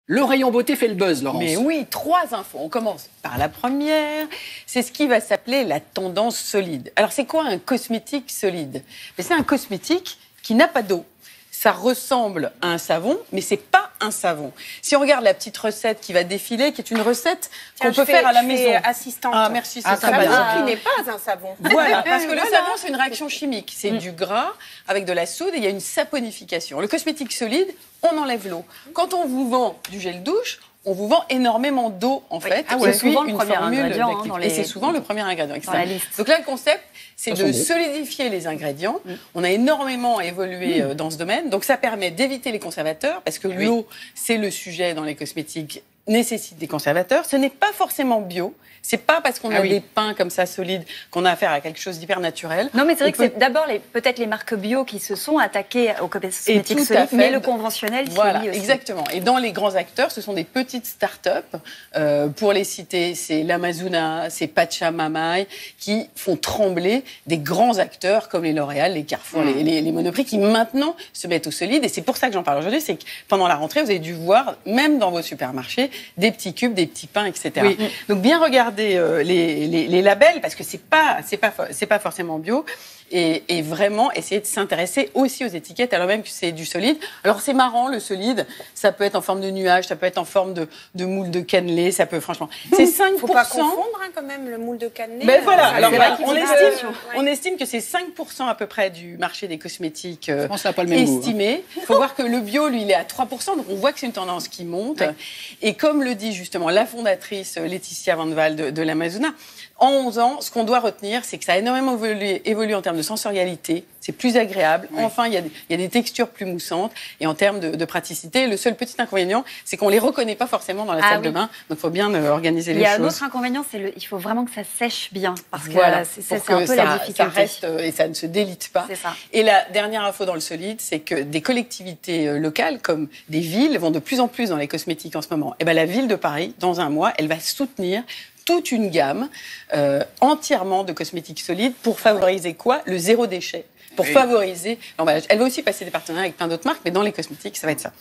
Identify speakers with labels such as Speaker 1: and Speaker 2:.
Speaker 1: Le rayon beauté fait le buzz, Laurence.
Speaker 2: Mais oui, 3 infos. On commence par la première. C'est ce qui va s'appeler la tendance solide. Alors, c'est quoi un cosmétique solide? C'est un cosmétique qui n'a pas d'eau. Ça ressemble à un savon, mais c'est pas un savon. Si on regarde la petite recette qui va défiler, qui est une recette qu'on peut faire à la maison.
Speaker 3: Assistante.
Speaker 2: Ah, merci, c'est
Speaker 3: Un
Speaker 2: sympathique.
Speaker 3: savon qui n'est pas un savon.
Speaker 2: Voilà, parce que le savon, c'est une réaction chimique. C'est du gras avec de la soude et il y a une saponification. Le cosmétique solide, on enlève l'eau. Quand on vous vend du gel douche, on vous vend énormément d'eau, en fait.
Speaker 4: C'est souvent le premier ingrédient.
Speaker 2: Et c'est souvent le premier ingrédient.
Speaker 4: Dans la liste.
Speaker 2: Donc là, le concept, c'est de solidifier les ingrédients. On a énormément évolué dans ce domaine. Donc ça permet d'éviter les conservateurs, parce que l'eau, c'est le sujet dans les cosmétiques, nécessite des conservateurs. Ce n'est pas forcément bio. C'est pas parce qu'on a des pains comme ça solides qu'on a affaire à quelque chose d'hyper naturel.
Speaker 4: Non, mais c'est vrai que c'est d'abord peut-être les marques bio qui se sont attaquées aux cosmétiques solides, mais le conventionnel qui
Speaker 2: voilà,
Speaker 4: est aussi.
Speaker 2: Exactement. Et dans les grands acteurs, ce sont des petites start-up. Pour les citer, c'est l'Amazona, c'est Pachamamay, qui font trembler des grands acteurs comme les L'Oréal, les Carrefour, les Monoprix, qui maintenant se mettent au solide. Et c'est pour ça que j'en parle aujourd'hui, c'est que pendant la rentrée, vous avez dû voir, même dans vos supermarchés, des petits cubes, des petits pains, etc. Oui. Donc bien regarder les labels, parce que c'est pas forcément bio, et vraiment essayer de s'intéresser aussi aux étiquettes, alors même que c'est du solide. Alors c'est marrant, le solide, ça peut être en forme de nuage, ça peut être en forme de moule de cannelé, ça peut franchement... C'est 5%.
Speaker 3: Faut pas confondre quand même le moule de cannelé.
Speaker 2: Ben voilà, alors
Speaker 3: on
Speaker 2: estime que c'est 5% à peu près du marché des cosmétiques
Speaker 1: estimé.
Speaker 2: Il faut voir que le bio, lui, il est à 3%, donc on voit que c'est une tendance qui monte. Ouais. Et comme le dit justement la fondatrice Laetitia Van Waal de l'Amazona, en 11 ans, ce qu'on doit retenir, c'est que ça a énormément évolué en termes de sensorialité, c'est plus agréable. Oui. Enfin, il y a des textures plus moussantes. Et en termes de praticité, le seul petit inconvénient, c'est qu'on ne les reconnaît pas forcément dans la salle de bain. Donc, il faut bien organiser les choses.
Speaker 4: Il y a un autre inconvénient, il faut vraiment que ça sèche bien. Parce que c'est un peu
Speaker 2: ça,
Speaker 4: la difficulté.
Speaker 2: Ça reste et ça ne se délite pas.
Speaker 4: C'est ça.
Speaker 2: Et la dernière info dans le solide, c'est que des collectivités locales, comme des villes, vont de plus en plus dans les cosmétiques en ce moment. Et ben, la ville de Paris, dans un mois, elle va soutenir toute une gamme entièrement de cosmétiques solides pour favoriser quoi? Le zéro déchet. Pour favoriser l'emballage. Elle va aussi passer des partenariats avec plein d'autres marques, mais dans les cosmétiques, ça va être ça.